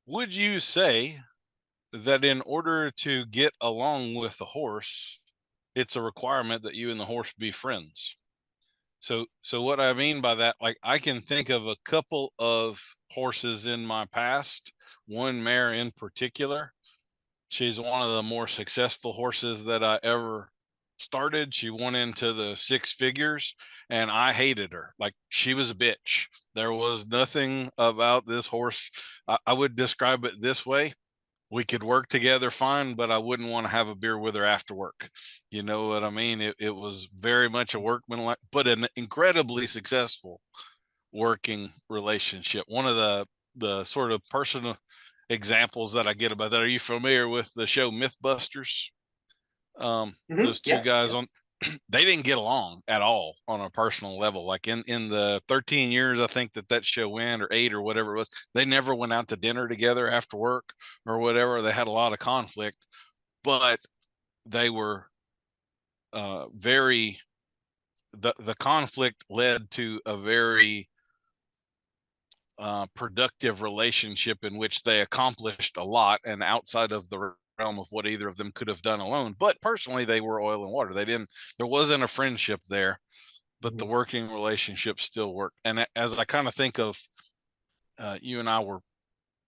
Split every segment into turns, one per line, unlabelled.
would you say that in order to get along with the horse, it's a requirement that you and the horse be friends? So what I mean by that, like I can think of a couple of horses in my past, one mare in particular. She's one of the more successful horses that I ever started. She went into the six figures and I hated her. Like she was a bitch. There was nothing about this horse. I would describe it this way. We could work together fine, but I wouldn't want to have a beer with her after work. You know what I mean? It was very much a workmanlike, but an incredibly successful working relationship. One of the sort of personal examples that I get about that. Are you familiar with the show Mythbusters? Those two
Yeah,
guys
yeah.
on they didn't get along at all on a personal level. Like in the 13 years I think that show went, or 8 or whatever it was, they never went out to dinner together after work or whatever. They had a lot of conflict, but they were very the conflict led to a very productive relationship in which they accomplished a lot and outside of the realm of what either of them could have done alone. But personally, they were oil and water. They didn't. There wasn't a friendship there, but the
Mhm.
working relationship still worked. And as I kind of think of, you and I were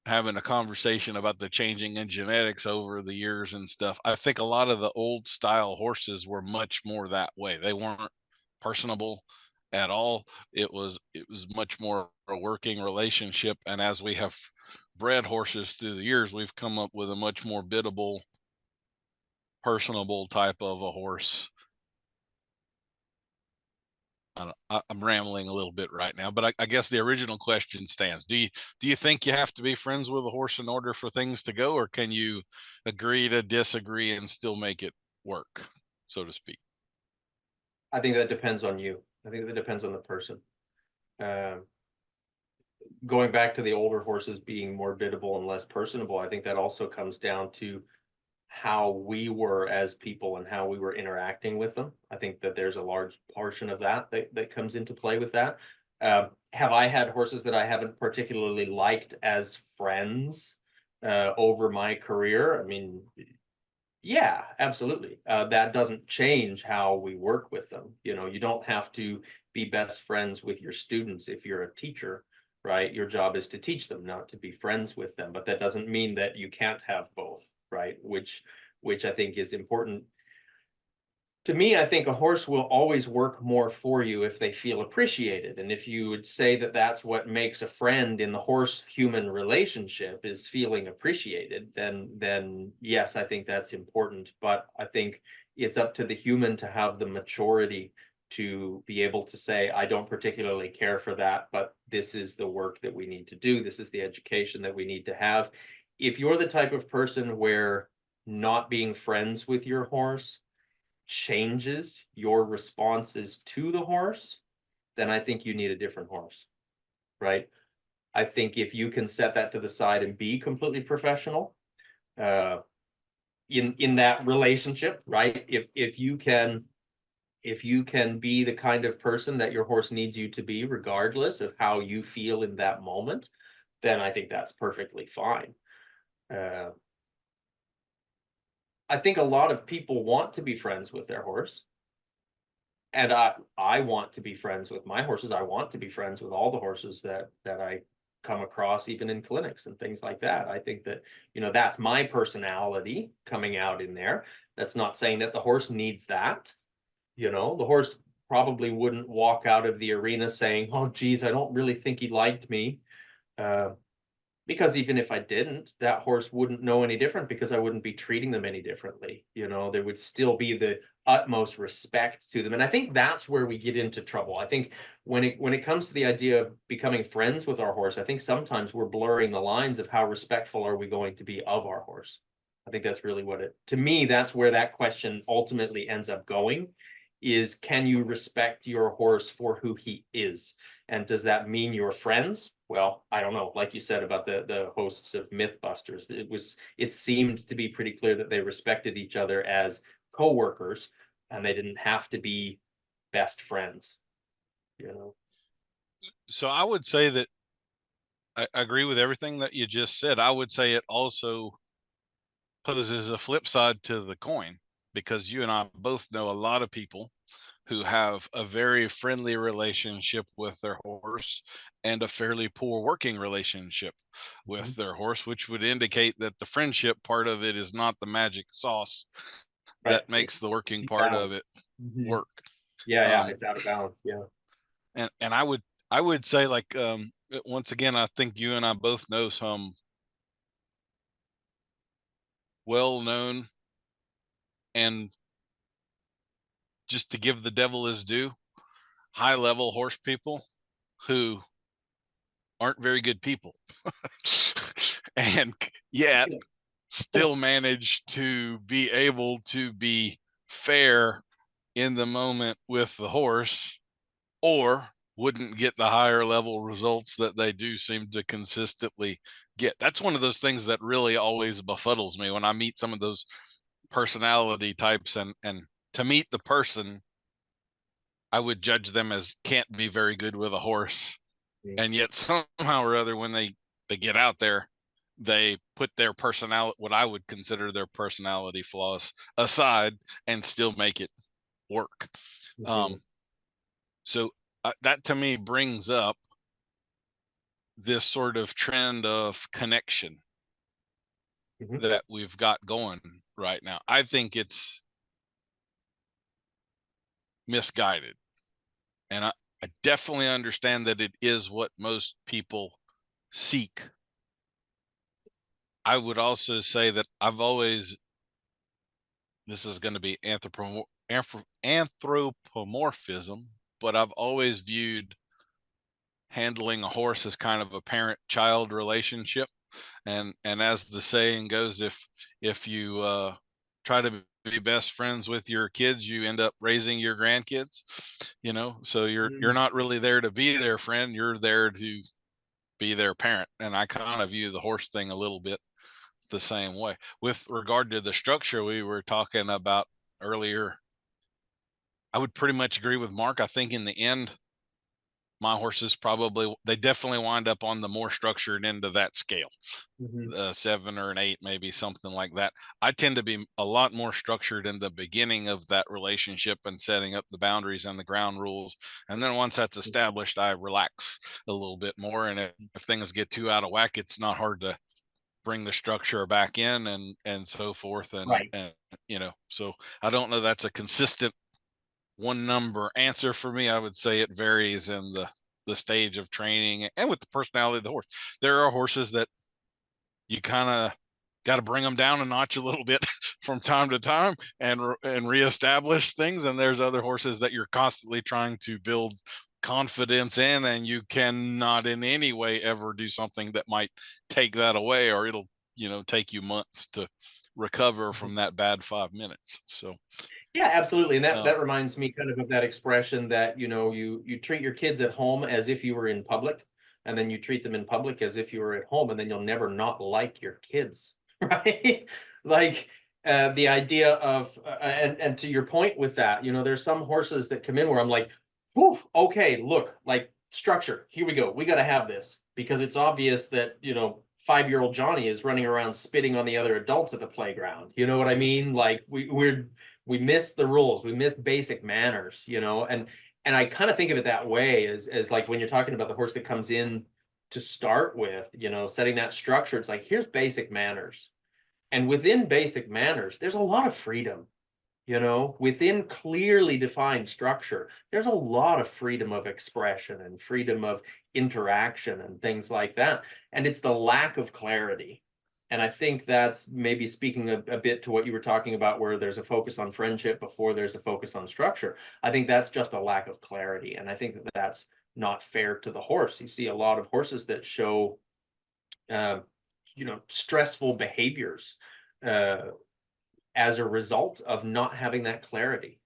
having a conversation about the changing in genetics over the years and stuff. I think a lot of the old style horses were much more that way. They weren't personable at all. It was much more a working relationship. And as we have bred horses through the years, we've come up with a much more biddable, personable type of a horse. I'm rambling a little bit right now, but I guess the original question stands. Do you think you have to be friends with a horse in order for things to go, or can you agree to disagree and still make it work, so to speak?
I think that depends on you. I think that depends on the person. Um, Going back to the older horses being more biddable and less personable, I think that also comes down to how we were as people and how we were interacting with them. I think that there's a large portion of that comes into play with that. Have I had horses that I haven't particularly liked as friends over my career? I mean, yeah, absolutely. That doesn't change how we work with them. You know, you don't have to be best friends with your students if you're a teacher, right? Your job is to teach them, not to be friends with them. But that doesn't mean that you can't have both, right? Which I think is important. To me, I think a horse will always work more for you if they feel appreciated. And if you would say that that's what makes a friend in the horse-human relationship is feeling appreciated, then yes, I think that's important. But I think it's up to the human to have the maturity to be able to say, I don't particularly care for that, but this is the work that we need to do. This is the education that we need to have. If you're the type of person where not being friends with your horse changes your responses to the horse, then I think you need a different horse, right? I think if you can set that to the side and be completely professional uh, in that relationship, right? If you can be the kind of person that your horse needs you to be, regardless of how you feel in that moment, then I think that's perfectly fine. Uh, I think a lot of people want to be friends with their horse. And I want to be friends with my horses. I want to be friends with all the horses that I come across, even in clinics and things like that. I think that, that's my personality coming out in there. That's not saying that the horse needs that. The horse probably wouldn't walk out of the arena saying, "Oh, geez, I don't really think he liked me." Uh, because even if I didn't, that horse wouldn't know any different because I wouldn't be treating them any differently. There would still be the utmost respect to them. And I think that's where we get into trouble. I think when it comes to the idea of becoming friends with our horse, I think sometimes we're blurring the lines of how respectful are we going to be of our horse. I think that's really to me, that's where that question ultimately ends up going is, can you respect your horse for who he is? And does that mean you're friends? Well, I don't know. Like you said about the hosts of Mythbusters, it seemed to be pretty clear that they respected each other as co-workers and they didn't have to be best friends, you know.
So I would say that I agree with everything that you just said. I would say it also poses a flip side to the coin, because you and I both know a lot of people who have a very friendly relationship with their horse and a fairly poor working relationship with their horse, which would indicate that the friendship part of it is not the magic sauce
Right.
that makes the working part
Balance.
of it
Mhm.
work.
Yeah,
Um,
it's out of balance. Yeah.
and I would say, like, once again, I think you and I both know some well known, and just to give the devil his due, high level horse people who aren't very good people, and yet still manage to be able to be fair in the moment with the horse, or wouldn't get the higher level results that they do seem to consistently get. That's one of those things that really always befuddles me when I meet some of those personality types, and to meet the person, I would judge them as can't be very good with a horse,
Mm.
and yet somehow or other, when they get out there, they put their personality, what I would consider their personality flaws, aside and still make it work.
Mhm.
So that to me brings up this sort of trend of connection
Mhm.
that we've got going right now. I think it's misguided, and I definitely understand that it is what most people seek. I would also say that I've always, this is going to be anthropomorphism, but I've always viewed handling a horse as kind of a parent-child relationship. And as the saying goes, if you try to be best friends with your kids, you end up raising your grandkids. So you're
Mm.
not really there to be their friend, you're there to be their parent. And I kind of view the horse thing a little bit the same way. With regard to the structure we were talking about earlier, I would pretty much agree with Mark. I think in the end, my horses they definitely wind up on the more structured end of that scale.
Mhm.
7 or an 8, maybe something like that. I tend to be a lot more structured in the beginning of that relationship and setting up the boundaries and the ground rules. And then once that's established, I relax a little bit more. And if things get too out of whack, it's not hard to bring the structure back in, and so forth. And,
Right.
so I don't know that's a consistent one number answer for me. I would say it varies in the stage of training and with the personality of the horse. There are horses that you kind of got to bring them down a notch a little bit from time to time and reestablish things. And there's other horses that you're constantly trying to build confidence in, and you cannot in any way ever do something that might take that away, or it'll take you months to recover
Mhm.
from that bad 5 minutes. So
Yeah, absolutely. And that
uh,
that reminds me kind of that expression that, you treat your kids at home as if you were in public, and then you treat them in public as if you were at home, and then you'll never not like your kids, right? Like the idea of and to your point with that, there's some horses that come in where I'm like, "Woof, okay, look, like structure. Here we go. We got to have this because it's obvious that, 5-year-old Johnny is running around spitting on the other adults at the playground. You know what I mean? Like we missed the rules, we missed basic manners, and I kind of think of it that way as like when you're talking about the horse that comes in to start with, setting that structure. It's like, here's basic manners, and within basic manners there's a lot of freedom. Within clearly defined structure, there's a lot of freedom of expression and freedom of interaction and things like that. And it's the lack of clarity. And I think that's maybe speaking a bit to what you were talking about, where there's a focus on friendship before there's a focus on structure. I think that's just a lack of clarity. And I think that that's not fair to the horse. You see a lot of horses that show, uh, stressful behaviors, uh, as a result of not having that clarity.